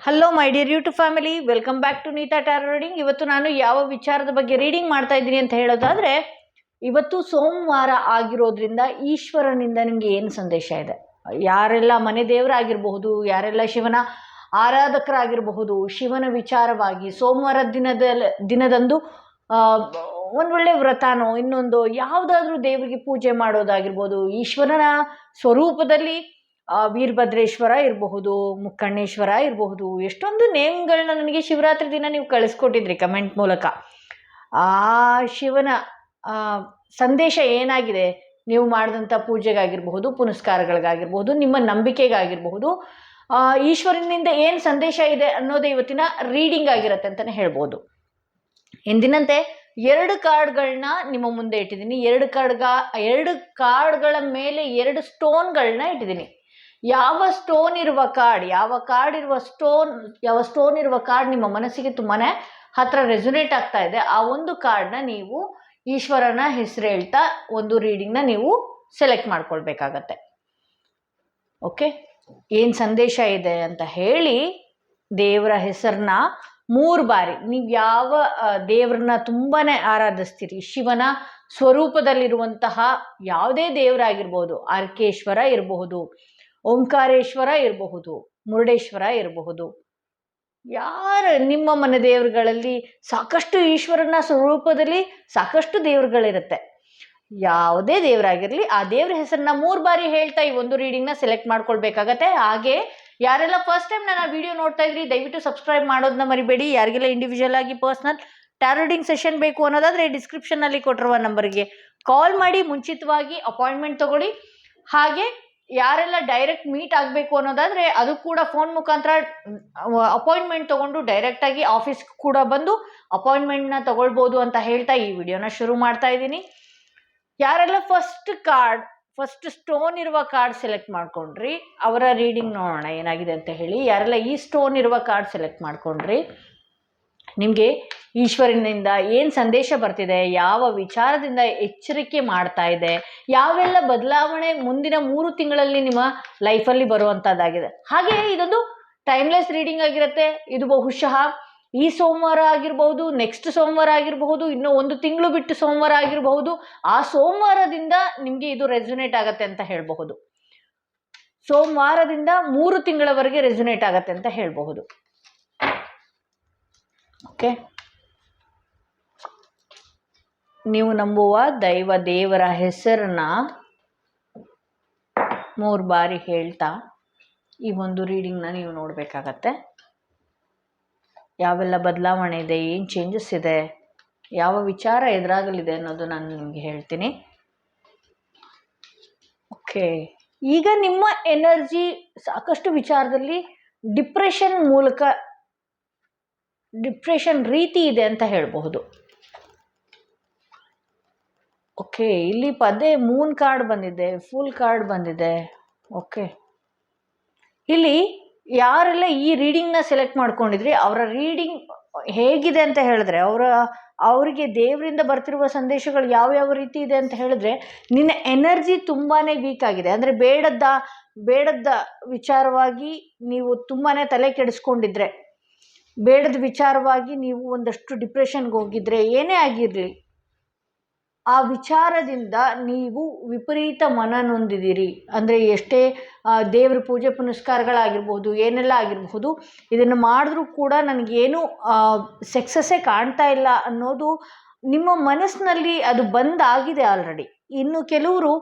Hello my dear YouTube family, welcome back to Neeta tarot reading. ಇವತ್ತು ನಾನು ಯಾವ ವಿಚಾರದ ಬಗ್ಗೆ ರೀಡಿಂಗ್ ಮಾಡ್ತಾ ಇದ್ದೀನಿ ಅಂತ ಹೇಳೋದಾದರೆ, ಇವತ್ತು ಸೋಮವಾರ ಆಗಿರೋದ್ರಿಂದ ಈಶ್ವರನಿಂದ ನಿಮಗೆ ಏನು ಸಂದೇಶ ಇದೆ? ಯಾರೆಲ್ಲ ಮನೆ ದೇವರಾಗಿರಬಹುದು, ಯಾರೆಲ್ಲ ಶಿವನ ಆರಾಧಕರಾಗಿರಬಹುದು, ಶಿವನ ವಿಚಾರವಾಗಿ ಸೋಮವಾರ ದಿನದಂದು ಒಂದು ಒಳ್ಳೆ ವ್ರತನೋ ಇನ್ನೊಂದು ಯಾವುದಾದ್ರೂ ದೇವರಿಗೆ ಪೂಜೆ ಮಾಡೋದಾಗಿರ್ಬೋದು, ಈಶ್ವರನ ಸ್ವರೂಪದಲ್ಲಿ ವೀರಭದ್ರೇಶ್ವರ ಇರಬಹುದು, ಮುಕ್ಕಣ್ಣೇಶ್ವರ ಇರಬಹುದು, ಎಷ್ಟೊಂದು ನೇಮ್ಗಳನ್ನ ನನಗೆ ಶಿವರಾತ್ರಿ ದಿನ ನೀವು ಕಳಿಸ್ಕೊಟ್ಟಿದ್ರಿ ಕಮೆಂಟ್ ಮೂಲಕ. ಆ ಶಿವನ ಸಂದೇಶ ಏನಾಗಿದೆ, ನೀವು ಮಾಡಿದಂಥ ಪೂಜೆಗಾಗಿರಬಹುದು, ಪುನಸ್ಕಾರಗಳಿಗಾಗಿರ್ಬಹುದು, ನಿಮ್ಮ ನಂಬಿಕೆಗಾಗಿರಬಹುದು, ಈಶ್ವರನಿಂದ ಏನು ಸಂದೇಶ ಇದೆ ಅನ್ನೋದೇ ಇವತ್ತಿನ ರೀಡಿಂಗ್ ಆಗಿರುತ್ತೆ ಅಂತಲೇ ಹೇಳ್ಬೋದು. ಎಂದಿನಂತೆ 2 ಕಾರ್ಡ್ಗಳನ್ನ ನಿಮ್ಮ ಮುಂದೆ ಇಟ್ಟಿದ್ದೀನಿ. 2 ಕಾರ್ಡ್ಗಳ ಮೇಲೆ 2 ಸ್ಟೋನ್ಗಳನ್ನ ಇಟ್ಟಿದ್ದೀನಿ. ಯಾವ ಸ್ಟೋನ್ ಇರುವ ಕಾರ್ಡ್, ಯಾವ ಸ್ಟೋನ್ ಇರುವ ಕಾರ್ಡ್ ನಿಮ್ಮ ಮನಸ್ಸಿಗೆ ತುಂಬಾ ಹತ್ರ ರೆಸೊನೇಟ್ ಆಗ್ತಾ ಇದೆ, ಆ ಒಂದು ಕಾರ್ಡ್ನ ನೀವು ಈಶ್ವರನ ಹೆಸರು ಹೇಳ್ತಾ ಒಂದು ರೀಡಿಂಗ್ನ ನೀವು ಸೆಲೆಕ್ಟ್ ಮಾಡ್ಕೊಳ್ಬೇಕಾಗತ್ತೆ. ಓಕೆ, ಏನು ಸಂದೇಶ ಇದೆ ಅಂತ ಹೇಳಿ ದೇವರ ಹೆಸರನ್ನ 3 ಬಾರಿ, ನೀವು ಯಾವ ದೇವ್ರನ್ನ ತುಂಬಾ ಆರಾಧಿಸ್ತೀರಿ, ಶಿವನ ಸ್ವರೂಪದಲ್ಲಿರುವಂತಹ ಯಾವುದೇ ದೇವರಾಗಿರ್ಬೋದು, ಅರ್ಕೇಶ್ವರ ಇರಬಹುದು, ಓಂಕಾರೇಶ್ವರ ಇರಬಹುದು, ಮುರುಡೇಶ್ವರ ಇರಬಹುದು, ನಿಮ್ಮ ಮನೆ ದೇವರುಗಳಲ್ಲಿ ಸಾಕಷ್ಟು ಈಶ್ವರನ ಸ್ವರೂಪದಲ್ಲಿ ಸಾಕಷ್ಟು ದೇವರುಗಳಿರುತ್ತೆ. ಯಾವುದೇ ದೇವರಾಗಿರಲಿ ಆ ದೇವ್ರ ಹೆಸರನ್ನ 3 ಬಾರಿ ಹೇಳ್ತಾ ಈ ಒಂದು ರೀಡಿಂಗ್ನ ಸೆಲೆಕ್ಟ್ ಮಾಡ್ಕೊಳ್ಬೇಕಾಗತ್ತೆ. ಹಾಗೆ ಯಾರೆಲ್ಲ ಫಸ್ಟ್ ಟೈಮ್ ನನ್ನ ವಿಡಿಯೋ ನೋಡ್ತಾ ಇದ್ರಿ, ದಯವಿಟ್ಟು ಸಬ್ಸ್ಕ್ರೈಬ್ ಮಾಡೋದನ್ನ ಮರಿಬೇಡಿ. ಯಾರಿಗೆಲ್ಲ ಇಂಡಿವಿಜುವಲ್ ಆಗಿ ಪರ್ಸ್ನಲ್ ಟ್ಯಾರೋ ರೀಡಿಂಗ್ ಸೆಷನ್ ಬೇಕು ಅನ್ನೋದಾದರೆ ಡಿಸ್ಕ್ರಿಪ್ಷನ್ನಲ್ಲಿ ಕೊಟ್ಟಿರುವ ನಂಬರ್ಗೆ ಕಾಲ್ ಮಾಡಿ ಮುಂಚಿತವಾಗಿ ಅಪಾಯಿಂಟ್ಮೆಂಟ್ ತಗೊಳ್ಳಿ. ಹಾಗೆ ಯಾರೆಲ್ಲ ಡೈರೆಕ್ಟ್ ಮೀಟ್ ಆಗಬೇಕು ಅನ್ನೋದಾದರೆ ಅದು ಕೂಡ ಫೋನ್ ಮುಖಾಂತರ ಅಪಾಯಿಂಟ್ಮೆಂಟ್ ತೊಗೊಂಡು ಡೈರೆಕ್ಟಾಗಿ ಆಫೀಸ್ ಕೂಡ ಬಂದು ಅಪಾಯಿಂಟ್ಮೆಂಟ್ನ ತಗೊಳ್ಬೋದು ಅಂತ ಹೇಳ್ತಾ ಈ ವಿಡಿಯೋನ ಶುರು ಮಾಡ್ತಾ ಇದ್ದೀನಿ. ಯಾರೆಲ್ಲ ಫಸ್ಟ್ ಸ್ಟೋನ್ ಇರುವ ಕಾರ್ಡ್ ಸೆಲೆಕ್ಟ್ ಮಾಡ್ಕೊಂಡ್ರಿ, ಅವರ ರೀಡಿಂಗ್ ನೋಡೋಣ ಏನಾಗಿದೆ ಅಂತ ಹೇಳಿ. ಯಾರೆಲ್ಲ ಈ ಸ್ಟೋನ್ ಇರುವ ಕಾರ್ಡ್ ಸೆಲೆಕ್ಟ್ ಮಾಡ್ಕೊಂಡ್ರಿ, ನಿಮಗೆ ಈಶ್ವರನಿಂದ ಏನು ಸಂದೇಶ ಬರ್ತಿದೆ, ಯಾವ ವಿಚಾರದಿಂದ ಎಚ್ಚರಿಕೆ ಮಾಡ್ತಾ ಇದೆ, ಯಾವೆಲ್ಲ ಬದಲಾವಣೆ ಮುಂದಿನ 3 ತಿಂಗಳಲ್ಲಿ ನಿಮ್ಮ ಲೈಫಲ್ಲಿ ಬರುವಂಥದ್ದಾಗಿದೆ. ಹಾಗೆ ಇದೊಂದು ಟೈಮ್ಲೆಸ್ ರೀಡಿಂಗ್ ಆಗಿರುತ್ತೆ. ಇದು ಬಹುಶಃ ಈ ಸೋಮವಾರ ಆಗಿರಬಹುದು, ನೆಕ್ಸ್ಟ್ ಸೋಮವಾರ ಆಗಿರಬಹುದು, ಇನ್ನೂ 1 ತಿಂಗಳು ಬಿಟ್ಟು ಸೋಮವಾರ ಆಗಿರಬಹುದು. ಆ ಸೋಮವಾರದಿಂದ ನಿಮಗೆ ಇದು ರೆಸೊನೇಟ್ ಆಗತ್ತೆ ಅಂತ ಹೇಳಬಹುದು. ಸೋಮವಾರದಿಂದ 3 ತಿಂಗಳವರೆಗೆ ರೆಸೊನೇಟ್ ಆಗತ್ತೆ ಅಂತ ಹೇಳಬಹುದು. ಓಕೆ, ನೀವು ನಂಬುವ ದೇವರ ಹೆಸರನ್ನ 3 ಬಾರಿ ಹೇಳ್ತಾ ಈ ಒಂದು ರೀಡಿಂಗ್ನ ನೀವು ನೋಡಬೇಕಾಗತ್ತೆ. ಯಾವೆಲ್ಲ ಬದಲಾವಣೆ ಇದೆ, ಏನು ಚೇಂಜಸ್ ಇದೆ, ಯಾವ ವಿಚಾರ ಎದುರಾಗಲಿದೆ ಅನ್ನೋದು ನಾನು ನಿಮಗೆ ಹೇಳ್ತೀನಿ. ಓಕೆ, ಈಗ ನಿಮ್ಮ ಎನರ್ಜಿ ಸಾಕಷ್ಟು ವಿಚಾರದಲ್ಲಿ ಡಿಪ್ರೆಷನ್ ರೀತಿ ಇದೆ ಅಂತ ಹೇಳಬಹುದು. ಓಕೆ, ಇಲ್ಲಿ ಪದೇ ಮೂನ್ ಕಾರ್ಡ್ ಬಂದಿದೆ, ಫುಲ್ ಕಾರ್ಡ್ ಬಂದಿದೆ. ಓಕೆ, ಇಲ್ಲಿ ಯಾರೆಲ್ಲ ಈ ರೀಡಿಂಗ್ನ ಸೆಲೆಕ್ಟ್ ಮಾಡ್ಕೊಂಡಿದ್ರಿ ಅವರ ರೀಡಿಂಗ್ ಹೇಗಿದೆ ಅಂತ ಹೇಳಿದ್ರೆ, ಅವರಿಗೆ ದೇವರಿಂದ ಬರ್ತಿರುವ ಸಂದೇಶಗಳು ಯಾವ್ಯಾವ ರೀತಿ ಇದೆ ಅಂತ ಹೇಳಿದ್ರೆ, ನಿನ್ನ ಎನರ್ಜಿ ತುಂಬಾ ವೀಕ್ ಆಗಿದೆ. ಅಂದರೆ ಬೇಡದ ವಿಚಾರವಾಗಿ ನೀವು ತುಂಬಾ ತಲೆ ಕೆಡಿಸ್ಕೊಂಡಿದ್ರೆ, ಬೇಡದ ವಿಚಾರವಾಗಿ ನೀವು ಒಂದಷ್ಟು ಡಿಪ್ರೆಷನ್ಗೆ ಹೋಗಿದ್ರೆ, ಏನೇ ಆಗಿರಲಿ ಆ ವಿಚಾರದಿಂದ ನೀವು ವಿಪರೀತ ಮನ ನೊಂದಿದ್ದೀರಿ. ಅಂದರೆ ಎಷ್ಟೇ ದೇವ್ರ ಪೂಜೆ ಪುನಸ್ಕಾರಗಳಾಗಿರ್ಬೋದು, ಏನೆಲ್ಲ ಆಗಿರಬಹುದು, ಇದನ್ನು ಮಾಡಿದ್ರೂ ಕೂಡ ನನಗೇನು ಸಕ್ಸಸ್ಸೇ ಕಾಣ್ತಾ ಇಲ್ಲ ಅನ್ನೋದು ನಿಮ್ಮ ಮನಸ್ಸಿನಲ್ಲಿ ಅದು ಬಂದಾಗಿದೆ ಆಲ್ರೆಡಿ. ಇನ್ನು ಕೆಲವರು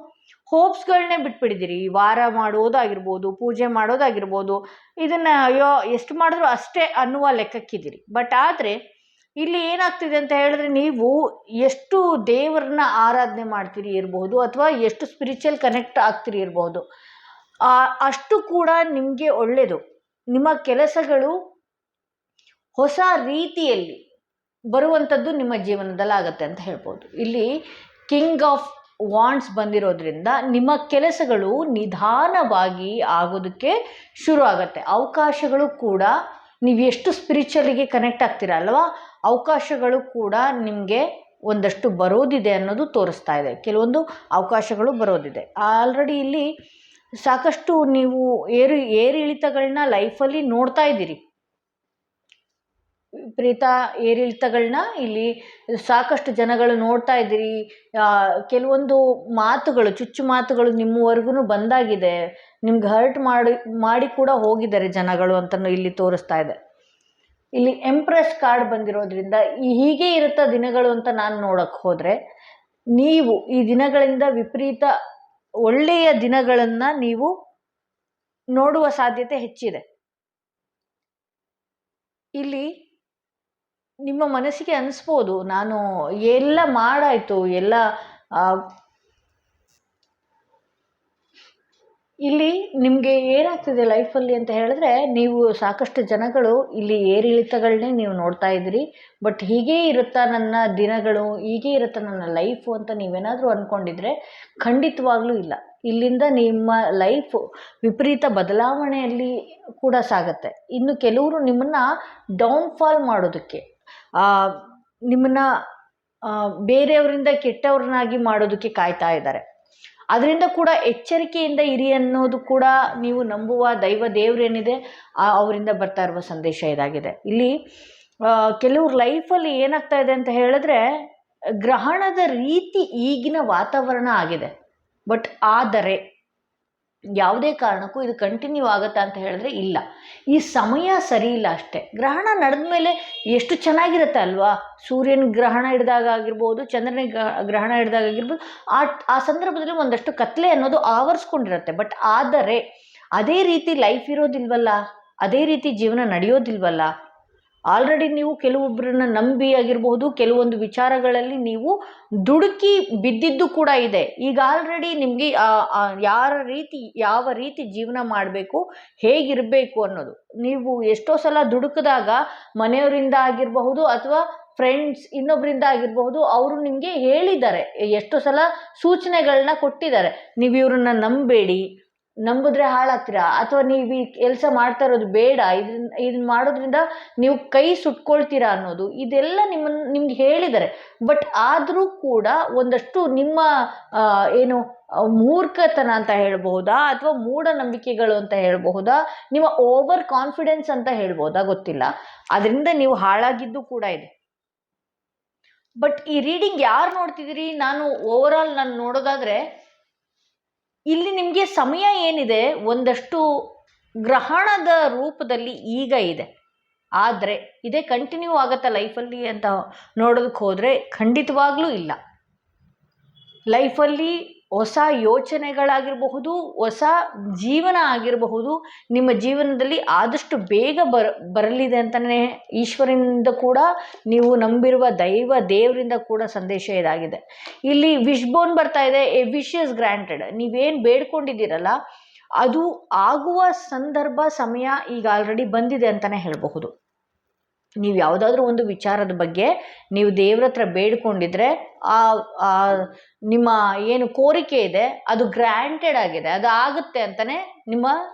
ಹೋಪ್ಸ್ಗಳನ್ನೇ ಬಿಟ್ಬಿಟ್ಟಿದ್ದೀರಿ. ವಾರ ಮಾಡೋದಾಗಿರ್ಬೋದು, ಪೂಜೆ ಮಾಡೋದಾಗಿರ್ಬೋದು, ಇದನ್ನು ಎಷ್ಟು ಮಾಡಿದ್ರೂ ಅಷ್ಟೇ ಅನ್ನುವ ಲೆಕ್ಕಕ್ಕಿದ್ದೀರಿ. ಬಟ್ ಆದರೆ ಇಲ್ಲಿ ಏನಾಗ್ತಿದೆ ಅಂತ ಹೇಳಿದ್ರೆ, ನೀವು ಎಷ್ಟು ದೇವರನ್ನ ಆರಾಧನೆ ಮಾಡ್ತೀರಿ ಇರಬಹುದು, ಅಥವಾ ಎಷ್ಟು ಸ್ಪಿರಿಚುವಲ್ ಕನೆಕ್ಟ್ ಆಗ್ತೀರಿ ಇರಬಹುದು, ಅಷ್ಟು ಕೂಡ ನಿಮಗೆ ಒಳ್ಳೆಯದು. ನಿಮ್ಮ ಕೆಲಸಗಳು ಹೊಸ ರೀತಿಯಲ್ಲಿ ಬರುವಂಥದ್ದು ನಿಮ್ಮ ಜೀವನದಲ್ಲಿ ಆಗುತ್ತೆ ಅಂತ ಹೇಳ್ಬೋದು. ಇಲ್ಲಿ ಕಿಂಗ್ ಆಫ್ ವಾಂಡ್ಸ್ ಬಂದಿರೋದ್ರಿಂದ ನಿಮ್ಮ ಕೆಲಸಗಳು ನಿಧಾನವಾಗಿ ಆಗೋದಕ್ಕೆ ಶುರು ಆಗುತ್ತೆ. ಅವಕಾಶಗಳು ಕೂಡ, ನೀವು ಎಷ್ಟು ಸ್ಪಿರಿಚುವಲಿಗೆ ಕನೆಕ್ಟ್ ಆಗ್ತೀರ ಅಲ್ವಾ, ಅವಕಾಶಗಳು ಕೂಡ ನಿಮಗೆ ಒಂದಷ್ಟು ಬರೋದಿದೆ ಅನ್ನೋದು ತೋರಿಸ್ತಾ ಇದೆ. ಕೆಲವೊಂದು ಅವಕಾಶಗಳು ಬರೋದಿದೆ ಆಲ್ರೆಡಿ. ಇಲ್ಲಿ ಸಾಕಷ್ಟು ನೀವು ಏರಿಳಿತಗಳನ್ನ ಲೈಫಲ್ಲಿ ನೋಡ್ತಾ ಇದ್ದೀರಿ. ವಿಪರೀತ ಏರಿಳಿತಗಳನ್ನ ಇಲ್ಲಿ ಸಾಕಷ್ಟು ಜನಗಳು ನೋಡ್ತಾ ಇದ್ದೀರಿ. ಕೆಲವೊಂದು ಮಾತುಗಳು, ಚುಚ್ಚು ಮಾತುಗಳು ನಿಮ್ಮವರೆಗೂ ಬಂದಾಗಿದೆ. ನಿಮ್ಗೆ ಹರ್ಟ್ ಮಾಡಿ ಕೂಡ ಹೋಗಿದ್ದಾರೆ ಜನಗಳು ಅಂತಲೂ ಇಲ್ಲಿ ತೋರಿಸ್ತಾ ಇದೆ. ಇಲ್ಲಿ ಎಂಪ್ರೆಸ್ ಕಾರ್ಡ್ ಬಂದಿರೋದ್ರಿಂದ ಹೀಗೆ ಇರುತ್ತಾ ದಿನಗಳು ಅಂತ ನಾನು ನೋಡಕ್ಕೆ ಹೋದರೆ, ನೀವು ಈ ದಿನಗಳಿಂದ ವಿಪರೀತ ಒಳ್ಳೆಯ ದಿನಗಳನ್ನು ನೀವು ನೋಡುವ ಸಾಧ್ಯತೆ ಹೆಚ್ಚಿದೆ. ಇಲ್ಲಿ ನಿಮ್ಮ ಮನಸ್ಸಿಗೆ ಅನಿಸ್ಬೋದು, ನಾನು ಎಲ್ಲ ಮಾಡಾಯಿತು, ಎಲ್ಲ ಇಲ್ಲಿ ನಿಮಗೆ ಏನಾಗ್ತಿದೆ ಲೈಫಲ್ಲಿ ಅಂತ ಹೇಳಿದ್ರೆ, ನೀವು ಸಾಕಷ್ಟು ಜನಗಳು ಇಲ್ಲಿ ಏರಿಳಿತಗಳನ್ನೇ ನೀವು ನೋಡ್ತಾ ಇದ್ದೀರಿ. ಬಟ್ ಹೀಗೇ ಇರುತ್ತಾ ನನ್ನ ದಿನಗಳು, ಹೀಗೇ ಇರುತ್ತಾ ನನ್ನ ಲೈಫು ಅಂತ ನೀವೇನಾದರೂ ಅಂದ್ಕೊಂಡಿದ್ರೆ ಖಂಡಿತವಾಗ್ಲೂ ಇಲ್ಲ. ಇಲ್ಲಿಂದ ನಿಮ್ಮ ಲೈಫು ವಿಪರೀತ ಬದಲಾವಣೆಯಲ್ಲಿ ಕೂಡ ಸಾಗತ್ತೆ. ಇನ್ನು ಕೆಲವರು ನಿಮ್ಮನ್ನು ಡೌನ್ಫಾಲ್ ಮಾಡೋದಕ್ಕೆ, ನಿಮ್ಮನ್ನು ಬೇರೆಯವರಿಂದ ಕೆಟ್ಟವ್ರನ್ನಾಗಿ ಮಾಡೋದಕ್ಕೆ ಕಾಯ್ತಾ ಇದ್ದಾರೆ. ಅದರಿಂದ ಕೂಡ ಎಚ್ಚರಿಕೆಯಿಂದ ಇರಿ ಅನ್ನೋದು ಕೂಡ ನೀವು ನಂಬುವ ದೇವರೇನಿದೆ ಅವರಿಂದ ಬರ್ತಾ ಇರುವ ಸಂದೇಶ ಇದಾಗಿದೆ. ಇಲ್ಲಿ ಕೆಲವ್ರ ಲೈಫಲ್ಲಿ ಏನಾಗ್ತಾ ಇದೆ ಅಂತ ಹೇಳಿದ್ರೆ, ಗ್ರಹಣದ ರೀತಿ ಈಗಿನ ವಾತಾವರಣ ಆಗಿದೆ. ಬಟ್ ಆದರೆ ಯಾವುದೇ ಕಾರಣಕ್ಕೂ ಇದು ಕಂಟಿನ್ಯೂ ಆಗುತ್ತಾ ಅಂತ ಹೇಳಿದ್ರೆ ಇಲ್ಲ. ಈ ಸಮಯ ಸರಿ ಇಲ್ಲ ಅಷ್ಟೇ. ಗ್ರಹಣ ನಡೆದ ಮೇಲೆ ಎಷ್ಟು ಚೆನ್ನಾಗಿರುತ್ತೆ ಅಲ್ವಾ? ಸೂರ್ಯನ ಗ್ರಹಣ ಹಿಡಿದಾಗ ಆಗಿರ್ಬೋದು, ಚಂದ್ರನ ಗ್ರಹಣ ಹಿಡಿದಾಗ ಆಗಿರ್ಬೋದು, ಆ ಸಂದರ್ಭದಲ್ಲಿ ಒಂದಷ್ಟು ಕತ್ಲೆ ಅನ್ನೋದು ಆವರಿಸ್ಕೊಂಡಿರುತ್ತೆ. ಬಟ್ ಆದರೆ ಅದೇ ರೀತಿ ಲೈಫ್ ಇರೋದಿಲ್ವಲ್ಲ, ಅದೇ ರೀತಿ ಜೀವನ ನಡೆಯೋದಿಲ್ವಲ್ಲ. ಆಲ್ರೆಡಿ ನೀವು ಕೆಲವೊಬ್ಬರನ್ನ ನಂಬಿ ಆಗಿರಬಹುದು, ಕೆಲವೊಂದು ವಿಚಾರಗಳಲ್ಲಿ ನೀವು ದುಡುಕಿ ಬಿದ್ದಿದ್ದು ಕೂಡ ಇದೆ. ಈಗ ಆಲ್ರೆಡಿ ನಿಮಗೆ ಯಾವ ರೀತಿ ಜೀವನ ಮಾಡಬೇಕು, ಹೇಗಿರಬೇಕು ಅನ್ನೋದು ನೀವು ಎಷ್ಟೋ ಸಲ ದುಡುಕಿದಾಗ ಮನೆಯವರಿಂದ ಆಗಿರಬಹುದು ಅಥವಾ ಫ್ರೆಂಡ್ಸ್ ಇನ್ನೊಬ್ಬರಿಂದ ಆಗಿರಬಹುದು, ಅವರು ನಿಮಗೆ ಹೇಳಿದ್ದಾರೆ, ಎಷ್ಟೋ ಸಲ ಸೂಚನೆಗಳನ್ನ ಕೊಟ್ಟಿದ್ದಾರೆ. ನೀವು ಇವ್ರನ್ನ ನಂಬೇಡಿ, ನಂಬಿದ್ರೆ ಹಾಳಾಗ್ತೀರಾ, ಅಥವಾ ನೀವು ಈ ಕೆಲಸ ಮಾಡ್ತಾ ಇರೋದು ಬೇಡ, ಇದನ್ನ ಮಾಡೋದ್ರಿಂದ ನೀವು ಕೈ ಸುಟ್ಕೊಳ್ತೀರಾ ಅನ್ನೋದು, ಇದೆಲ್ಲ ನಿಮ್ಗೆ ಹೇಳಿದ್ದಾರೆ. ಬಟ್ ಆದರೂ ಕೂಡ ಒಂದಷ್ಟು ನಿಮ್ಮ ಮೂರ್ಖತನ ಅಂತ ಹೇಳ್ಬಹುದಾ ಅಥವಾ ಮೂಢನಂಬಿಕೆಗಳು ಅಂತ ಹೇಳ್ಬಹುದಾ, ನಿಮ್ಮ ಓವರ್ ಕಾನ್ಫಿಡೆನ್ಸ್ ಅಂತ ಹೇಳ್ಬೋದಾ ಗೊತ್ತಿಲ್ಲ, ಅದರಿಂದ ನೀವು ಹಾಳಾಗಿದ್ದು ಕೂಡ ಇದೆ. ಬಟ್ ಈ ರೀಡಿಂಗ್ ಯಾರು ನೋಡ್ತಿದ್ದೀರಿ, ನಾನು ಓವರಾಲ್ ನಾನು ನೋಡೋದಾದ್ರೆ ಇಲ್ಲಿ ನಿಮಗೆ ಸಮಯ ಏನಿದೆ ಒಂದಷ್ಟು ಗ್ರಹಣದ ರೂಪದಲ್ಲಿ ಈಗ ಇದೆ. ಆದರೆ ಇದೇ ಕಂಟಿನ್ಯೂ ಆಗತ್ತಾ ಲೈಫಲ್ಲಿ ಅಂತ ನೋಡೋದಕ್ಕೆ ಹೋದರೆ ಖಂಡಿತವಾಗ್ಲೂ ಇಲ್ಲ. ಲೈಫಲ್ಲಿ ಹೊಸ ಯೋಚನೆಗಳಾಗಿರಬಹುದು, ಹೊಸ ಜೀವನ ಆಗಿರಬಹುದು, ನಿಮ್ಮ ಜೀವನದಲ್ಲಿ ಆದಷ್ಟು ಬೇಗ ಬರಲಿದೆ ಅಂತಲೇ ಈಶ್ವರನಿಂದ ಕೂಡ, ನೀವು ನಂಬಿರುವ ದೇವರಿಂದ ಕೂಡ ಸಂದೇಶ ಇದಾಗಿದೆ. ಇಲ್ಲಿ ವಿಶ್ ಬೋನ್ ಬರ್ತಾ ಇದೆ, ಎ ವಿಶ್ ಇಸ್ ಗ್ರಾಂಟೆಡ್. ನೀವೇನು ಬೇಡ್ಕೊಂಡಿದ್ದೀರಲ್ಲ ಅದು ಆಗುವ ಸಂದರ್ಭ, ಸಮಯ ಈಗ ಆಲ್ರೆಡಿ ಬಂದಿದೆ ಅಂತಲೇ ಹೇಳಬಹುದು. ನೀವು ಯಾವುದಾದ್ರೂ ಒಂದು ವಿಚಾರದ ಬಗ್ಗೆ ನೀವು ದೇವ್ರ ಹತ್ರ ಬೇಡ್ಕೊಂಡಿದ್ರೆ ನಿಮ್ಮ ಏನು ಕೋರಿಕೆ ಇದೆ ಅದು ಗ್ರಾಂಟೆಡ್ ಆಗಿದೆ, ಅದು ಆಗುತ್ತೆ ಅಂತಲೇ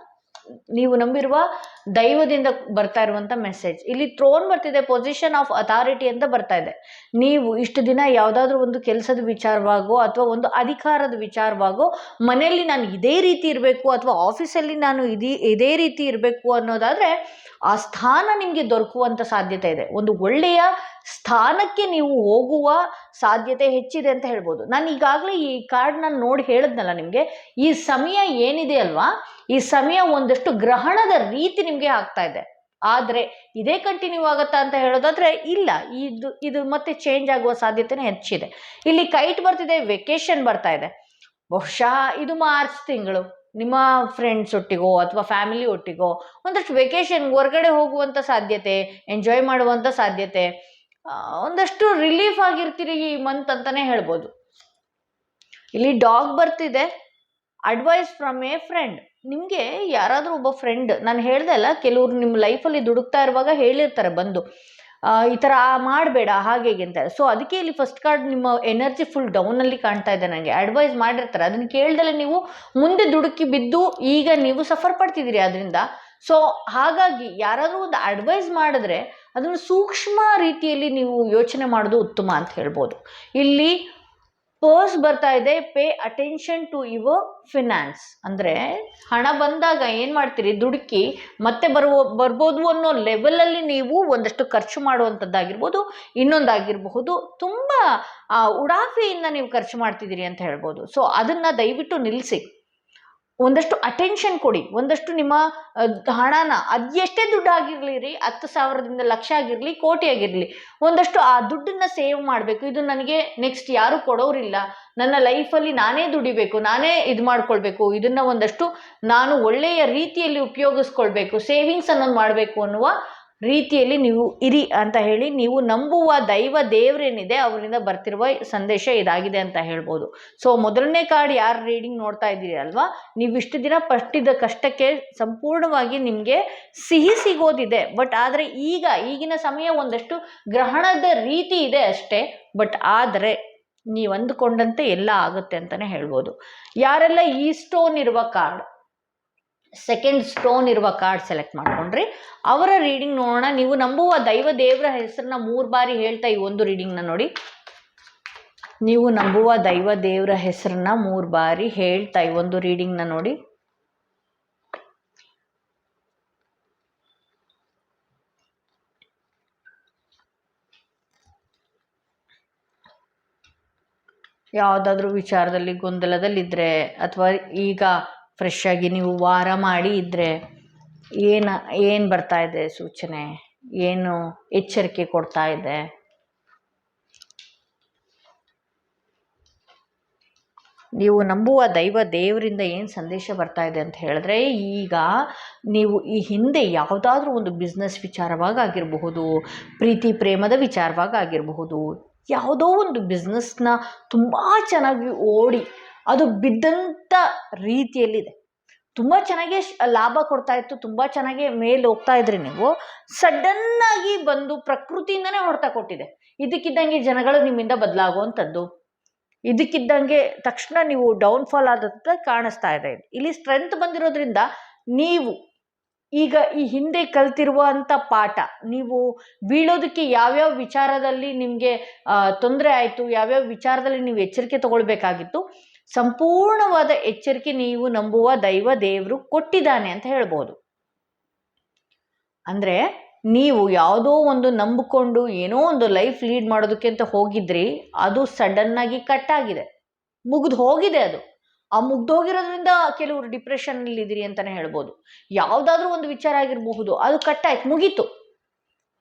ನೀವು ನಂಬಿರುವ ದೈವದಿಂದ ಬರ್ತಾ ಇರುವಂಥ ಮೆಸೇಜ್. ಇಲ್ಲಿ ಥ್ರೋನ್ ಬರ್ತಿದೆ, ಪೊಸಿಷನ್ ಆಫ್ ಅಥಾರಿಟಿ ಅಂತ ಬರ್ತಾ ಇದೆ. ನೀವು ಇಷ್ಟು ದಿನ ಯಾವುದಾದ್ರೂ ಒಂದು ಕೆಲಸದ ವಿಚಾರವಾಗೋ ಅಥವಾ ಒಂದು ಅಧಿಕಾರದ ವಿಚಾರವಾಗೋ ಮನೆಯಲ್ಲಿ ನಾನು ಇದೇ ರೀತಿ ಇರಬೇಕು ಅಥವಾ ಆಫೀಸಲ್ಲಿ ನಾನು ಇದೇ ರೀತಿ ಇರಬೇಕು ಅನ್ನೋದಾದರೆ ಆ ಸ್ಥಾನ ನಿಮಗೆ ದೊರಕುವಂಥ ಸಾಧ್ಯತೆ ಇದೆ. ಒಂದು ಒಳ್ಳೆಯ ಸ್ಥಾನಕ್ಕೆ ನೀವು ಹೋಗುವ ಸಾಧ್ಯತೆ ಹೆಚ್ಚಿದೆ ಅಂತ ಹೇಳ್ಬೋದು. ನಾನು ಈಗಾಗಲೇ ಈ ಕಾರ್ಡ್ನ ನೋಡಿ ಹೇಳಿದ್ನಲ್ಲ ನಿಮಗೆ, ಈ ಸಮಯ ಏನಿದೆ ಅಲ್ವಾ, ಈ ಸಮಯ ಒಂದಷ್ಟು ಗ್ರಹಣದ ರೀತಿ ನಿಮಗೆ ಆಗ್ತಾ ಇದೆ. ಆದರೆ ಇದೇ ಕಂಟಿನ್ಯೂ ಆಗುತ್ತಾ ಅಂತ ಹೇಳೋದಾದ್ರೆ ಇಲ್ಲ, ಇದು ಮತ್ತೆ ಚೇಂಜ್ ಆಗುವ ಸಾಧ್ಯತೆನೇ ಹೆಚ್ಚಿದೆ. ಇಲ್ಲಿ ಕೈಟ್ ಬರ್ತಿದೆ, ವೆಕೇಶನ್ ಬರ್ತಾ ಇದೆ. ಬಹುಶಃ ಇದು ಮಾರ್ಚ್ ತಿಂಗಳು ನಿಮ್ಮ ಫ್ರೆಂಡ್ಸ್ ಒಟ್ಟಿಗೋ ಅಥವಾ ಫ್ಯಾಮಿಲಿ ಒಟ್ಟಿಗೋ ಒಂದಷ್ಟು ವೆಕೇಶನ್ ಹೊರಗಡೆ ಹೋಗುವಂಥ ಸಾಧ್ಯತೆ, ಎಂಜಾಯ್ ಮಾಡುವಂಥ ಸಾಧ್ಯತೆ, ಒಂದಷ್ಟು ರಿಲೀಫ್ ಆಗಿರ್ತೀರಿ ಈ ಮಂತ್ ಅಂತಲೇ ಹೇಳ್ಬೋದು. ಇಲ್ಲಿ ಡಾಗ್ ಬರ್ತಿದೆ, ಅಡ್ವೈಸ್ ಫ್ರಮ್ ಎ ಫ್ರೆಂಡ್. ನಿಮಗೆ ಯಾರಾದರೂ ಒಬ್ಬ ಫ್ರೆಂಡ್, ನಾನು ಹೇಳ್ದೆ ಅಲ್ಲ, ಕೆಲವರು ನಿಮ್ಮ ಲೈಫಲ್ಲಿ ದುಡುಕ್ತಾ ಇರುವಾಗ ಹೇಳಿರ್ತಾರೆ ಬಂದು, ಈ ಥರ ಮಾಡಬೇಡ ಹಾಗೆ ಅಂತ. ಸೊ ಅದಕ್ಕೆ ಇಲ್ಲಿ ಫಸ್ಟ್ ಕಾರ್ಡ್ ನಿಮ್ಮ ಎನರ್ಜಿ ಫುಲ್ ಡೌನಲ್ಲಿ ಕಾಣ್ತಾ ಇದೆ ನನಗೆ. ಅಡ್ವೈಸ್ ಮಾಡಿರ್ತಾರೆ, ಅದನ್ನು ಕೇಳ್ದಲೆ ನೀವು ಮುಂದೆ ದುಡುಕಿ ಬಿದ್ದು ಈಗ ನೀವು ಸಫರ್ ಪಡ್ತಿದ್ದೀರಿ ಅದರಿಂದ. ಸೊ ಹಾಗಾಗಿ ಯಾರಾದರೂ ಒಂದು ಅಡ್ವೈಸ್ ಮಾಡಿದ್ರೆ ಅದನ್ನು ಸೂಕ್ಷ್ಮ ರೀತಿಯಲ್ಲಿ ನೀವು ಯೋಚನೆ ಮಾಡೋದು ಉತ್ತಮ ಅಂತ ಹೇಳ್ಬೋದು. ಇಲ್ಲಿ ಪರ್ಸ್ ಬರ್ತಾ ಇದೆ, pay attention to your finance. ಅಂದರೆ ಹಣ ಬಂದಾಗ ಏನು ಮಾಡ್ತೀರಿ, ದುಡುಕಿ ಮತ್ತೆ ಬರ್ಬೋದು ಅನ್ನೋ ಲೆವೆಲಲ್ಲಿ ನೀವು ಒಂದಷ್ಟು ಖರ್ಚು ಮಾಡುವಂಥದ್ದಾಗಿರ್ಬೋದು, ಇನ್ನೊಂದಾಗಿರಬಹುದು, ತುಂಬ ಉಡಾಫೆಯಿಂದ ನೀವು ಖರ್ಚು ಮಾಡ್ತಿದ್ದೀರಿ ಅಂತ ಹೇಳ್ಬೋದು. ಸೊ ಅದನ್ನು ದಯವಿಟ್ಟು ನಿಲ್ಲಿಸಿ, ಒಂದಷ್ಟು ಅಟೆನ್ಷನ್ ಕೊಡಿ. ಒಂದಷ್ಟು ನಿಮ್ಮ ಹಣನ, ಅದು ಎಷ್ಟೇ ದುಡ್ಡು ಆಗಿರಲಿ, 10,000ದಿಂದ ಲಕ್ಷ ಆಗಿರಲಿ, ಕೋಟಿ ಆಗಿರಲಿ, ಒಂದಷ್ಟು ಆ ದುಡ್ಡನ್ನ ಸೇವ್ ಮಾಡಬೇಕು. ಇದು ನನಗೆ ನೆಕ್ಸ್ಟ್ ಯಾರು ಕೊಡೋರಿಲ್ಲ, ನನ್ನ ಲೈಫಲ್ಲಿ ನಾನೇ ದುಡಿಬೇಕು, ನಾನೇ ಇದು ಮಾಡ್ಕೊಳ್ಬೇಕು, ಇದನ್ನ ಒಂದಷ್ಟು ನಾನು ಒಳ್ಳೆಯ ರೀತಿಯಲ್ಲಿ ಉಪಯೋಗಿಸ್ಕೊಳ್ಬೇಕು, ಸೇವಿಂಗ್ಸ್ ಅನ್ನೋದು ಮಾಡಬೇಕು ಅನ್ನುವ ರೀತಿಯಲ್ಲಿ ನೀವು ಇರಿ ಅಂತ ಹೇಳಿ, ನೀವು ನಂಬುವ ದೇವರೇನಿದೆ ಅವರಿಂದ ಬರ್ತಿರುವ ಸಂದೇಶ ಇದಾಗಿದೆ ಅಂತ ಹೇಳ್ಬೋದು. ಸೊ ಮೊದಲನೇ ಕಾರ್ಡ್ ಯಾರು ರೀಡಿಂಗ್ ನೋಡ್ತಾ ಇದ್ದೀರಿ ಅಲ್ವಾ, ನೀವು ಇಷ್ಟು ದಿನ ಪಟ್ಟಿದ್ದ ಕಷ್ಟಕ್ಕೆ ಸಂಪೂರ್ಣವಾಗಿ ನಿಮಗೆ ಸಿಹಿ ಸಿಗೋದಿದೆ. ಬಟ್ ಆದರೆ ಈಗಿನ ಸಮಯ ಒಂದಷ್ಟು ಗ್ರಹಣದ ರೀತಿ ಇದೆ ಅಷ್ಟೇ. ಬಟ್ ಆದರೆ ನೀವು ಅಂದುಕೊಂಡಂತೆ ಎಲ್ಲ ಆಗುತ್ತೆ ಅಂತಲೇ ಹೇಳ್ಬೋದು. ಯಾರೆಲ್ಲ ಈ ಸ್ಟೋನ್ ಇರುವ ಕಾರ್ಡ್, ಸೆಕೆಂಡ್ ಸ್ಟೋನ್ ಇರುವ ಕಾರ್ಡ್ ಸೆಲೆಕ್ಟ್ ಮಾಡ್ಕೊಂಡ್ರಿ, ಅವರ ರೀಡಿಂಗ್ ನೋಡೋಣ. ನೀವು ನಂಬುವ ದೇವರ ಹೆಸರನ್ನ 3 ಬಾರಿ ಹೇಳ್ತಾ ಈ ಒಂದು ರೀಡಿಂಗ್ನ ನೋಡಿ. ನೀವು ನಂಬುವ ದೇವರ ಹೆಸರನ್ನ 3 ಬಾರಿ ಹೇಳ್ತಾ ಈ ಒಂದು ರೀಡಿಂಗ್ನ ನೋಡಿ. ಯಾವುದಾದ್ರೂ ವಿಚಾರದಲ್ಲಿ ಗೊಂದಲದಲ್ಲಿದ್ದರೆ, ಅಥವಾ ಈಗ ಫ್ರೆಶ್ ಆಗಿ ನೀವು ವಾರ ಮಾಡಿ ಇದ್ದರೆ, ಏನು ಬರ್ತಾ ಇದೆ ಸೂಚನೆ, ಏನು ಎಚ್ಚರಿಕೆ ಕೊಡ್ತಾ ಇದೆ? ನೀವು ನಂಬುವ ದೇವರಿಂದ ಏನು ಸಂದೇಶ ಬರ್ತಾ ಇದೆ ಅಂತ ಹೇಳಿದ್ರೆ, ಈಗ ನೀವು ಈ ಹಿಂದೆ ಯಾವುದಾದ್ರೂ ಒಂದು ಬಿಸ್ನೆಸ್ ವಿಚಾರವಾಗಿರಬಹುದು, ಪ್ರೀತಿ ಪ್ರೇಮದ ವಿಚಾರವಾಗಿರಬಹುದು, ಯಾವುದೋ ಒಂದು ಬಿಸ್ನೆಸ್ನ ತುಂಬ ಚೆನ್ನಾಗಿ ಓಡಿ ಅದು ಬಿದ್ದಂಥ ರೀತಿಯಲ್ಲಿದೆ, ತುಂಬ ಚೆನ್ನಾಗಿ ಲಾಭ ಕೊಡ್ತಾ ಇತ್ತು, ತುಂಬ ಚೆನ್ನಾಗಿ ಮೇಲೆ ಹೋಗ್ತಾ ಇದ್ರಿ, ನೀವು ಸಡನ್ನಾಗಿ ಬಂದು ಪ್ರಕೃತಿಯಿಂದನೇ ಹೊಡೆತ ಕೊಟ್ಟಿದೆ. ಇದಕ್ಕಿದ್ದಂಗೆ ಜನಗಳು ನಿಮ್ಮಿಂದ ಬದಲಾಗುವಂಥದ್ದು, ಇದಕ್ಕಿದ್ದಂಗೆ ತಕ್ಷಣ ನೀವು ಡೌನ್ಫಾಲ್ ಆದಂತ ಕಾಣಿಸ್ತಾ ಇದೆ. ಇಲ್ಲಿ ಸ್ಟ್ರೆಂತ್ ಬಂದಿರೋದ್ರಿಂದ ನೀವು ಈಗ ಈ ಹಿಂದೆ ಕಲ್ತಿರುವಂಥ ಪಾಠ, ನೀವು ಬೀಳೋದಕ್ಕೆ ಯಾವ್ಯಾವ ವಿಚಾರದಲ್ಲಿ ನಿಮಗೆ ತೊಂದರೆ ಆಯಿತು, ಯಾವ್ಯಾವ ವಿಚಾರದಲ್ಲಿ ನೀವು ಎಚ್ಚರಿಕೆ ತಗೊಳ್ಬೇಕಾಗಿತ್ತು, ಸಂಪೂರ್ಣವಾದ ಎಚ್ಚರಿಕೆ ನೀವು ನಂಬುವ ದೇವರು ಕೊಟ್ಟಿದ್ದಾನೆ ಅಂತ ಹೇಳ್ಬೋದು. ಅಂದರೆ ನೀವು ಯಾವುದೋ ಒಂದು ನಂಬಿಕೊಂಡು ಏನೋ ಒಂದು ಲೈಫ್ ಲೀಡ್ ಮಾಡೋದಕ್ಕೆ ಅಂತ ಹೋಗಿದ್ರಿ, ಅದು ಸಡನ್ನಾಗಿ ಕಟ್ಟಾಗಿದೆ, ಮುಗಿದು ಹೋಗಿದೆ. ಅದು ಆ ಮುಗ್ದೋಗಿರೋದ್ರಿಂದ ಕೆಲವರು ಡಿಪ್ರೆಷನ್ನಲ್ಲಿ ಇದ್ದೀರಿ ಅಂತಲೇ ಹೇಳ್ಬೋದು. ಯಾವುದಾದ್ರೂ ಒಂದು ವಿಚಾರ ಆಗಿರಬಹುದು, ಅದು ಕಟ್ಟಾಯ್ತು, ಮುಗೀತು.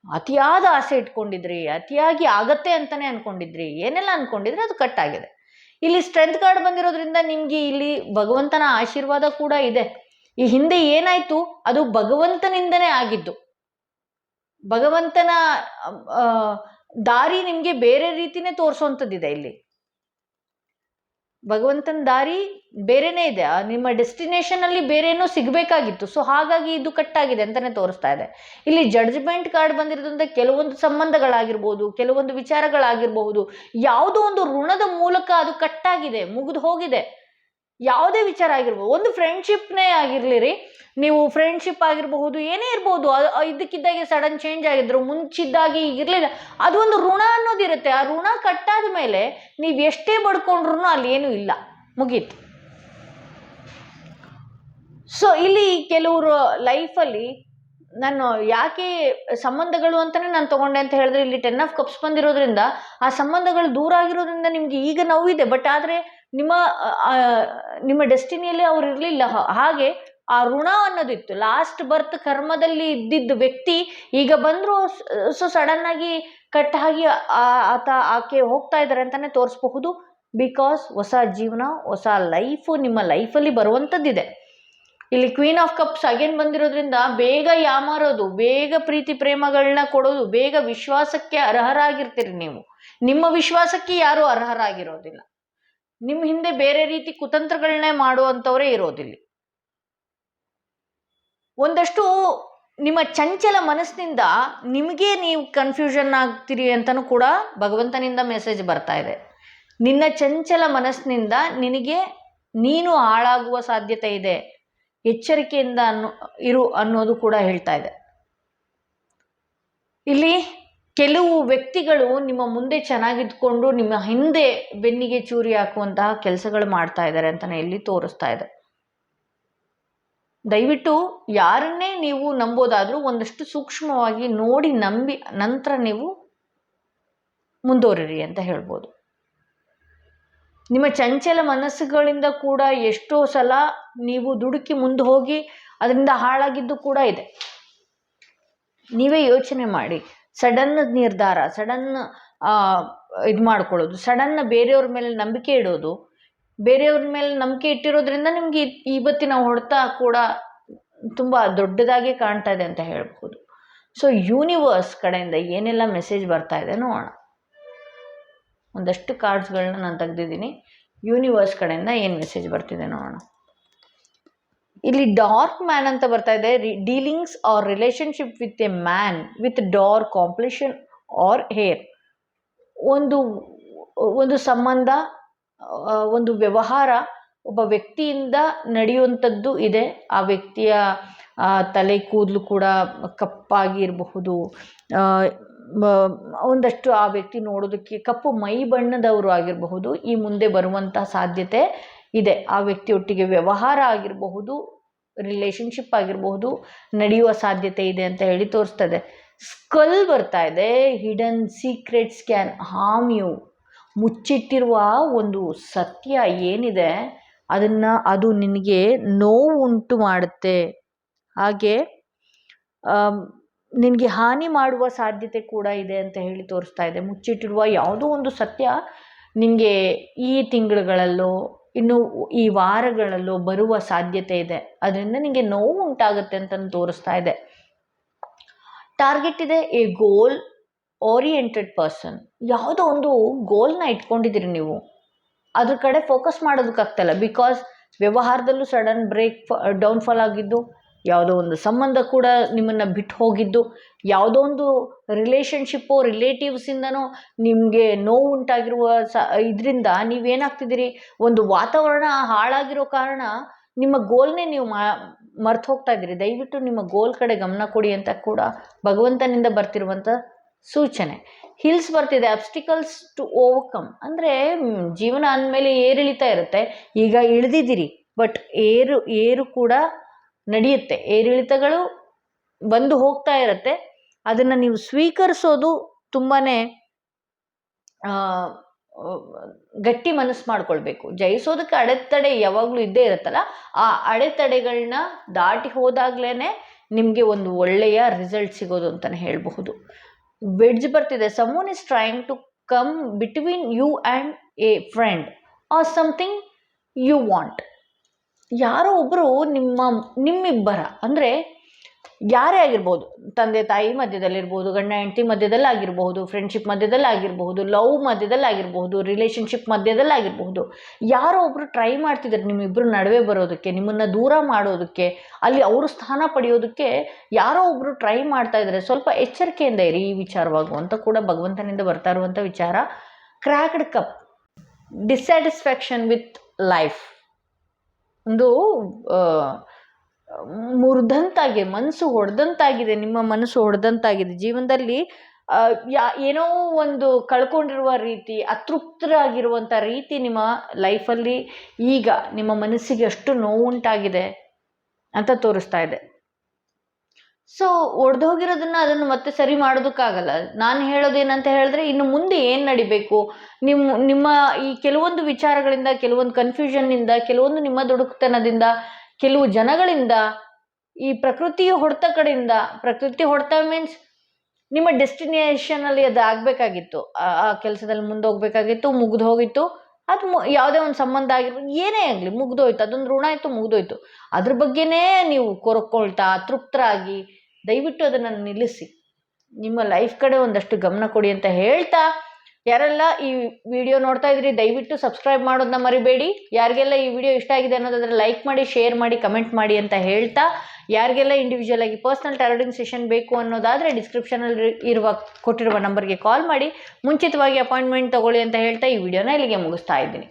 ಅತಿಯಾದ ಆಸೆ ಇಟ್ಕೊಂಡಿದ್ರಿ, ಅತಿಯಾಗಿ ಆಗತ್ತೆ ಅಂತಲೇ ಅಂದ್ಕೊಂಡಿದ್ರಿ, ಏನೆಲ್ಲ ಅಂದ್ಕೊಂಡಿದ್ರಿ, ಅದು ಕಟ್ಟಾಗಿದೆ. ಇಲ್ಲಿ ಸ್ಟ್ರೆಂತ್ ಕಾರ್ಡ್ ಬಂದಿರೋದ್ರಿಂದ ನಿಮಗೆ ಇಲ್ಲಿ ಭಗವಂತನ ಆಶೀರ್ವಾದ ಕೂಡ ಇದೆ. ಈ ಹಿಂದೆ ಏನಾಯಿತು ಅದು ಭಗವಂತನಿಂದನೇ ಆಗಿದ್ದು. ಭಗವಂತನ ದಾರಿ ನಿಮಗೆ ಬೇರೆ ರೀತಿನೇ ತೋರಿಸುವಂಥದ್ದಿದೆ. ಇಲ್ಲಿ ಭಗವಂತನ ದಾರಿ ಬೇರೆನೇ ಇದೆ, ನಿಮ್ಮ ಡೆಸ್ಟಿನೇಷನಲ್ಲಿ ಬೇರೇನೋ ಸಿಗಬೇಕಾಗಿತ್ತು. ಸೊ ಹಾಗಾಗಿ ಇದು ಕಟ್ಟಾಗಿದೆ ಅಂತಲೇ ತೋರಿಸ್ತಾ ಇದೆ. ಇಲ್ಲಿ ಜಡ್ಜ್ಮೆಂಟ್ ಕಾರ್ಡ್ ಬಂದಿರೋದ್ರಿಂದ ಕೆಲವೊಂದು ಸಂಬಂಧಗಳಾಗಿರ್ಬೋದು, ಕೆಲವೊಂದು ವಿಚಾರಗಳಾಗಿರಬಹುದು, ಯಾವುದೋ ಒಂದು ಋಣದ ಮೂಲಕ ಅದು ಕಟ್ಟಾಗಿದೆ, ಮುಗಿದು ಹೋಗಿದೆ. ಯಾವುದೇ ವಿಚಾರ ಆಗಿರ್ಬೋದು, ಒಂದು ಫ್ರೆಂಡ್ಶಿಪ್ನೇ ಆಗಿರಲಿರಿ, ನೀವು ಫ್ರೆಂಡ್ಶಿಪ್ ಆಗಿರಬಹುದು, ಏನೇ ಇರ್ಬೋದು, ಇದಕ್ಕಿದ್ದಾಗೆ ಸಡನ್ ಚೇಂಜ್ ಆಗಿದ್ರು, ಮುಂಚಿದ್ದಾಗಿ ಇರಲಿಲ್ಲ, ಅದು ಒಂದು ಋಣ ಅನ್ನೋದಿರುತ್ತೆ. ಆ ಋಣ ಕಟ್ಟಾದ ಮೇಲೆ ನೀವು ಎಷ್ಟೇ ಬಡ್ಕೊಂಡ್ರು ಅಲ್ಲಿ ಏನೂ ಇಲ್ಲ, ಮುಗೀತು. ಸೊ ಇಲ್ಲಿ ಕೆಲವರು ಲೈಫಲ್ಲಿ ನಾನು ಯಾಕೆ ಸಂಬಂಧಗಳು ಅಂತಲೇ ನಾನು ತೊಗೊಂಡೆ ಅಂತ ಹೇಳಿದ್ರೆ, ಇಲ್ಲಿ 10 ಆಫ್ ಕಪ್ಸ್ ಬಂದಿರೋದ್ರಿಂದ ಆ ಸಂಬಂಧಗಳು ದೂರ ಆಗಿರೋದ್ರಿಂದ ನಿಮಗೆ ಈಗ ನೋವಿದೆ. ಬಟ್ ಆದರೆ ನಿಮ್ಮ ಡೆಸ್ಟಿನಿಯಲ್ಲಿ ಅವ್ರು ಇರಲಿಲ್ಲ. ಹಾಗೆ ಆ ಋಣ ಅನ್ನೋದಿತ್ತು, ಲಾಸ್ಟ್ ಬರ್ತ್ ಕರ್ಮದಲ್ಲಿ ಇದ್ದಿದ್ದ ವ್ಯಕ್ತಿ ಈಗ ಬಂದರು. ಸೊ ಸಡನ್ನಾಗಿ ಕಟ್ಟಾಗಿ ಆಕೆ ಹೋಗ್ತಾ ಇದ್ದಾರೆ ಅಂತಲೇ ತೋರಿಸ್ಬಹುದು. ಬಿಕಾಸ್ ಹೊಸ ಜೀವನ, ಹೊಸ ಲೈಫು ನಿಮ್ಮ ಲೈಫಲ್ಲಿ ಬರುವಂಥದ್ದಿದೆ. ಇಲ್ಲಿ ಕ್ವೀನ್ ಆಫ್ ಕಪ್ಸ್ ಅಗೇನ್ ಬಂದಿರೋದ್ರಿಂದ ಬೇಗ ಯಾಮಾರೋದು, ಬೇಗ ಪ್ರೀತಿ ಪ್ರೇಮಗಳನ್ನ ಕೊಡೋದು, ಬೇಗ ವಿಶ್ವಾಸಕ್ಕೆ ಅರ್ಹರಾಗಿರ್ತೀರಿ ನೀವು. ನಿಮ್ಮ ವಿಶ್ವಾಸಕ್ಕೆ ಯಾರೂ ಅರ್ಹರಾಗಿರೋದಿಲ್ಲ. ನಿಮ್ಮ ಹಿಂದೆ ಬೇರೆ ರೀತಿ ಕುತಂತ್ರಗಳನ್ನೇ ಮಾಡುವಂಥವರೇ ಇರೋದಿಲ್ಲ. ಒಂದಷ್ಟು ನಿಮ್ಮ ಚಂಚಲ ಮನಸ್ಸಿನಿಂದ ನಿಮಗೆ ನೀವು ಕನ್ಫ್ಯೂಷನ್ ಆಗ್ತೀರಿ ಅಂತಲೂ ಕೂಡ ಭಗವಂತನಿಂದ ಮೆಸೇಜ್ ಬರ್ತಾ ಇದೆ. ನಿನ್ನ ಚಂಚಲ ಮನಸ್ಸಿನಿಂದ ನೀನು ಹಾಳಾಗುವ ಸಾಧ್ಯತೆ ಇದೆ, ಎಚ್ಚರಿಕೆಯಿಂದ ಇರು ಅನ್ನೋದು ಕೂಡ ಹೇಳ್ತಾ ಇದೆ. ಇಲ್ಲಿ ಕೆಲವು ವ್ಯಕ್ತಿಗಳು ನಿಮ್ಮ ಮುಂದೆ ಚೆನ್ನಾಗಿದ್ಕೊಂಡು ನಿಮ್ಮ ಹಿಂದೆ ಬೆನ್ನಿಗೆ ಚೂರಿ ಹಾಕುವಂತಹ ಕೆಲಸಗಳು ಮಾಡ್ತಾ ಇದ್ದಾರೆ ಅಂತಲೇ ಇಲ್ಲಿ ತೋರಿಸ್ತಾ ಇದೆ. ದಯವಿಟ್ಟು ಯಾರನ್ನೇ ನೀವು ನಂಬೋದಾದರೂ ಒಂದಷ್ಟು ಸೂಕ್ಷ್ಮವಾಗಿ ನೋಡಿ ನಂಬಿ ನಂತರ ನೀವು ಮುಂದುವರಿರಿ ಅಂತ ಹೇಳ್ಬೋದು. ನಿಮ್ಮ ಚಂಚಲ ಮನಸ್ಸುಗಳಿಂದ ಕೂಡ ಎಷ್ಟೋ ಸಲ ನೀವು ದುಡುಕಿ ಮುಂದೆ ಹೋಗಿ ಅದರಿಂದ ಹಾಳಾಗಿದ್ದು ಕೂಡ ಇದೆ. ನೀವೇ ಯೋಚನೆ ಮಾಡಿ, ಸಡನ್ ನಿರ್ಧಾರ, ಸಡನ್ ಇದು ಮಾಡ್ಕೊಳ್ಳೋದು, ಸಡನ್ ಬೇರೆಯವ್ರ ಮೇಲೆ ನಂಬಿಕೆ ಇಡೋದು, ಬೇರೆಯವ್ರ ಮೇಲೆ ನಂಬಿಕೆ ಇಟ್ಟಿರೋದ್ರಿಂದ ನಿಮಗೆ ಇವತ್ತಿನ ಹೊಡೆತ ಕೂಡ ತುಂಬ ದೊಡ್ಡದಾಗಿ ಕಾಣ್ತಾ ಇದೆ ಅಂತ ಹೇಳ್ಬೋದು. ಸೊ ಯೂನಿವರ್ಸ್ ಕಡೆಯಿಂದ ಏನೆಲ್ಲ ಮೆಸೇಜ್ ಬರ್ತಾ ಇದೆ ನೋಡೋಣ. ಒಂದಷ್ಟು ಕಾರ್ಡ್ಸ್ಗಳನ್ನ ನಾನು ತೆಗೆದಿದ್ದೀನಿ. ಯೂನಿವರ್ಸ್ ಕಡೆಯಿಂದ ಏನು ಮೆಸೇಜ್ ಬರ್ತಿದೆ ನೋಡೋಣ. ಇಲ್ಲಿ ಡಾರ್ಕ್ ಮ್ಯಾನ್ ಅಂತ ಬರ್ತಾ ಇದೆ. Dealings or relationship with a man with dark complexion or hair. ಒಂದು ಸಂಬಂಧ, ಒಂದು ವ್ಯವಹಾರ ಒಬ್ಬ ವ್ಯಕ್ತಿಯಿಂದ ನಡೆಯುವಂಥದ್ದು ಇದೆ. ಆ ವ್ಯಕ್ತಿಯ ತಲೆ ಕೂದಲು ಕೂಡ ಕಪ್ಪಾಗಿರಬಹುದು, ಒಂದಷ್ಟು ಆ ವ್ಯಕ್ತಿ ನೋಡೋದಕ್ಕೆ ಕಪ್ಪು ಮೈ ಬಣ್ಣದವರು ಆಗಿರಬಹುದು. ಈ ಮುಂದೆ ಬರುವಂಥ ಸಾಧ್ಯತೆ ಇದೆ. ಆ ವ್ಯಕ್ತಿಯೊಟ್ಟಿಗೆ ವ್ಯವಹಾರ ಆಗಿರಬಹುದು, ರಿಲೇಶನ್ಶಿಪ್ ಆಗಿರಬಹುದು, ನಡೆಯುವ ಸಾಧ್ಯತೆ ಇದೆ ಅಂತ ಹೇಳಿ ತೋರಿಸ್ತದೆ. ಸ್ಕಲ್ ಬರ್ತಾ ಇದೆ. Hidden secrets can harm you. ಮುಚ್ಚಿಟ್ಟಿರುವ ಒಂದು ಸತ್ಯ ಏನಿದೆ ಅದು ನಿನಗೆ ನೋವು ಉಂಟು ಮಾಡುತ್ತೆ, ಹಾಗೆ ನಿನಗೆ ಹಾನಿ ಮಾಡುವ ಸಾಧ್ಯತೆ ಕೂಡ ಇದೆ ಅಂತ ಹೇಳಿ ತೋರಿಸ್ತಾ ಇದೆ. ಮುಚ್ಚಿಟ್ಟಿರುವ ಯಾವುದೋ ಒಂದು ಸತ್ಯ ನಿನಗೆ ಈ ತಿಂಗಳುಗಳಲ್ಲೋ ಇನ್ನು ಈ ವಾರಗಳಲ್ಲೋ ಬರುವ ಸಾಧ್ಯತೆ ಇದೆ. ಅದರಿಂದ ನಿನಗೆ ನೋವು ಉಂಟಾಗುತ್ತೆ ಅಂತ ತೋರಿಸ್ತಾ ಇದೆ. ಟಾರ್ಗೆಟ್ ಇದೆ. A goal oriented person. ಯಾವುದೋ ಒಂದು ಗೋಲ್ನ ಇಟ್ಕೊಂಡಿದ್ದೀರಿ ನೀವು, ಅದ್ರ ಕಡೆ ಫೋಕಸ್ ಮಾಡೋದಕ್ಕಾಗ್ತಲ್ಲ. ಬಿಕಾಸ್ ವ್ಯವಹಾರದಲ್ಲೂ ಸಡನ್ ಡೌನ್ಫಾಲ್ ಆಗಿದ್ದು, ಯಾವುದೋ ಒಂದು ಸಂಬಂಧ ಕೂಡ ನಿಮ್ಮನ್ನು ಬಿಟ್ಟು ಹೋಗಿದ್ದು, ಯಾವುದೋ ಒಂದು ರಿಲೇಷನ್ಶಿಪ್ಪು ರಿಲೇಟಿವ್ಸಿಂದನೋ ನಿಮಗೆ ನೋವು ಉಂಟಾಗಿರುವ ಇದರಿಂದ ನೀವೇನಾಗ್ತಿದ್ದೀರಿ, ಒಂದು ವಾತಾವರಣ ಹಾಳಾಗಿರೋ ಕಾರಣ ನಿಮ್ಮ ಗೋಲ್ನೇ ನೀವು ಮರ್ತು ಹೋಗ್ತಾ ಇದ್ದೀರಿ. ದಯವಿಟ್ಟು ನಿಮ್ಮ ಗೋಲ್ ಕಡೆ ಗಮನ ಕೊಡಿ ಅಂತ ಕೂಡ ಭಗವಂತನಿಂದ ಬರ್ತಿರುವಂಥ ಸೂಚನೆ. ಹಿಲ್ಸ್ ಬರ್ತಿದೆ. ಅಬ್ಸ್ಟಿಕಲ್ಸ್ ಟು ಓವರ್ಕಮ್. ಅಂದರೆ ಜೀವನ ಅಂದಮೇಲೆ ಏರಿಳಿತಾ ಇರುತ್ತೆ. ಈಗ ಇಳಿದಿದ್ದೀರಿ, ಬಟ್ ಏರು ಕೂಡ ನಡೆಯುತ್ತೆ. ಏರಿಳಿತಗಳು ಬಂದು ಹೋಗ್ತಾ ಇರುತ್ತೆ. ಅದನ್ನು ನೀವು ಸ್ವೀಕರಿಸೋದು ತುಂಬಾ ಗಟ್ಟಿ ಮನಸ್ಸು ಮಾಡ್ಕೊಳ್ಬೇಕು. ಜಯಿಸೋದಕ್ಕೆ ಅಡೆತಡೆ ಯಾವಾಗಲೂ ಇದ್ದೇ ಇರುತ್ತಲ್ಲ, ಆ ಅಡೆತಡೆಗಳನ್ನ ದಾಟಿ ಹೋದಾಗ್ಲೇ ನಿಮಗೆ ಒಂದು ಒಳ್ಳೆಯ ರಿಸಲ್ಟ್ ಸಿಗೋದು ಅಂತಲೇ ಹೇಳಬಹುದು. ವೆಡ್ಜ್ ಬರ್ತಿದೆ. Someone is trying to come between you and a friend or something you want. ಯಾರೋ ಒಬ್ಬರು ನಿಮ್ಮಿಬ್ಬರ ಅಂದರೆ ಯಾರೇ ಆಗಿರ್ಬೋದು, ತಂದೆ ತಾಯಿ ಮಧ್ಯದಲ್ಲಿರ್ಬೋದು, ಗಂಡ ಹೆಂಡತಿ ಮಧ್ಯದಲ್ಲಾಗಿರ್ಬಹುದು, ಫ್ರೆಂಡ್ಶಿಪ್ ಮಧ್ಯದಲ್ಲಾಗಿರ್ಬಹುದು, ಲವ್ ಮಧ್ಯದಲ್ಲಾಗಿರ್ಬಹುದು, ರಿಲೇಷನ್ಶಿಪ್ ಮಧ್ಯದಲ್ಲಾಗಿರ್ಬಹುದು, ಯಾರೋ ಒಬ್ಬರು ಟ್ರೈ ಮಾಡ್ತಿದ್ದಾರೆ ನಿಮ್ಮಿಬ್ಬರು ನಡುವೆ ಬರೋದಕ್ಕೆ, ನಿಮ್ಮನ್ನು ದೂರ ಮಾಡೋದಕ್ಕೆ, ಅಲ್ಲಿ ಅವರು ಸ್ಥಾನ ಪಡೆಯೋದಕ್ಕೆ ಯಾರೋ ಒಬ್ಬರು ಟ್ರೈ ಮಾಡ್ತಾ ಇದ್ದಾರೆ. ಸ್ವಲ್ಪ ಎಚ್ಚರಿಕೆಯಿಂದ ಇರಿ ಈ ವಿಚಾರವಾಗು ಅಂತ ಕೂಡ ಭಗವಂತನಿಂದ ಬರ್ತಾ ಇರುವಂಥ ವಿಚಾರ. Cracked cup. Dissatisfaction with life. ಒಂದು ಮುರಿದಂತಾಗಿದೆ, ಮನಸ್ಸು ಹೊಡೆದಂತಾಗಿದೆ, ನಿಮ್ಮ ಮನಸ್ಸು ಹೊಡೆದಂತಾಗಿದೆ. ಜೀವನದಲ್ಲಿ ಏನೋ ಒಂದು ಕಳ್ಕೊಂಡಿರುವ ರೀತಿ, ಅತೃಪ್ತರಾಗಿರುವಂಥ ರೀತಿ ನಿಮ್ಮ ಲೈಫಲ್ಲಿ ಈಗ ನಿಮ್ಮ ಮನಸ್ಸಿಗೆ ಅಷ್ಟು ನೋವುಂಟಾಗಿದೆ ಅಂತ ತೋರಿಸ್ತಾ ಇದೆ. ಸೊ ಒಡೆದೋಗಿರೋದನ್ನು ಅದನ್ನು ಮತ್ತೆ ಸರಿ ಮಾಡೋದಕ್ಕಾಗಲ್ಲ. ನಾನು ಹೇಳೋದೇನಂತ ಹೇಳಿದ್ರೆ, ಇನ್ನು ಮುಂದೆ ಏನು ನಡಿಬೇಕು, ನಿಮ್ಮ ಈ ಕೆಲವೊಂದು ವಿಚಾರಗಳಿಂದ, ಕೆಲವೊಂದು ಕನ್ಫ್ಯೂಷನ್ನಿಂದ, ಕೆಲವೊಂದು ನಿಮ್ಮ ದುಡುಕ್ತನದಿಂದ, ಕೆಲವು ಜನಗಳಿಂದ, ಈ ಪ್ರಕೃತಿಯ ಹೊಡೆತ ಕಡೆಯಿಂದ, ಪ್ರಕೃತಿ ಹೊಡೆತ ಮೀನ್ಸ್ ನಿಮ್ಮ ಡೆಸ್ಟಿನೇಷನಲ್ಲಿ ಅದು ಆಗಬೇಕಾಗಿತ್ತು, ಆ ಕೆಲಸದಲ್ಲಿ ಮುಂದೆ ಹೋಗ್ಬೇಕಾಗಿತ್ತು, ಮುಗಿದು ಹೋಗಿತ್ತು. ಅದು ಯಾವುದೇ ಒಂದು ಸಂಬಂಧ ಆಗಿರ್ಬೋದು, ಏನೇ ಆಗಲಿ ಮುಗ್ದೋಯ್ತು, ಅದೊಂದು ಋಣ ಆಯಿತು, ಮುಗ್ದೋಯ್ತು. ಅದ್ರ ಬಗ್ಗೆನೇ ನೀವು ಕೊರಕೊಳ್ತಾ ತೃಪ್ತರಾಗಿ ದಯವಿಟ್ಟು ಅದನ್ನು ನಿಲ್ಲಿಸಿ, ನಿಮ್ಮ ಲೈಫ್ ಕಡೆ ಒಂದಷ್ಟು ಗಮನ ಕೊಡಿ ಅಂತ ಹೇಳ್ತಾ, ಯಾರೆಲ್ಲ ಈ ವಿಡಿಯೋ ನೋಡ್ತಾ ಇದ್ರಿ ದಯವಿಟ್ಟು ಸಬ್ಸ್ಕ್ರೈಬ್ ಮಾಡೋದನ್ನ ಮರಿಬೇಡಿ. ಯಾರಿಗೆಲ್ಲ ಈ ವಿಡಿಯೋ ಇಷ್ಟ ಆಗಿದೆ ಅನ್ನೋದಾದ್ರೆ ಲೈಕ್ ಮಾಡಿ, ಶೇರ್ ಮಾಡಿ, ಕಮೆಂಟ್ ಮಾಡಿ ಅಂತ ಹೇಳ್ತಾ, ಯಾರಿಗೆಲ್ಲ ಇಂಡಿವಿಜುವಲ್ ಆಗಿ ಪರ್ಸನಲ್ ಟಾರೋಟಿಂಗ್ ಸೆಷನ್ ಬೇಕು ಅನ್ನೋದಾದರೆ ಡಿಸ್ಕ್ರಿಪ್ಷನಲ್ಲಿ ಕೊಟ್ಟಿರುವ ನಂಬರ್ಗೆ ಕಾಲ್ ಮಾಡಿ ಮುಂಚಿತವಾಗಿ ಅಪಾಯಿಂಟ್ಮೆಂಟ್ ತಗೊಳ್ಳಿ ಅಂತ ಹೇಳ್ತಾ ಈ ವಿಡಿಯೋನ ಇಲ್ಲಿಗೆ ಮುಗಿಸ್ತಾ ಇದ್ದೀನಿ.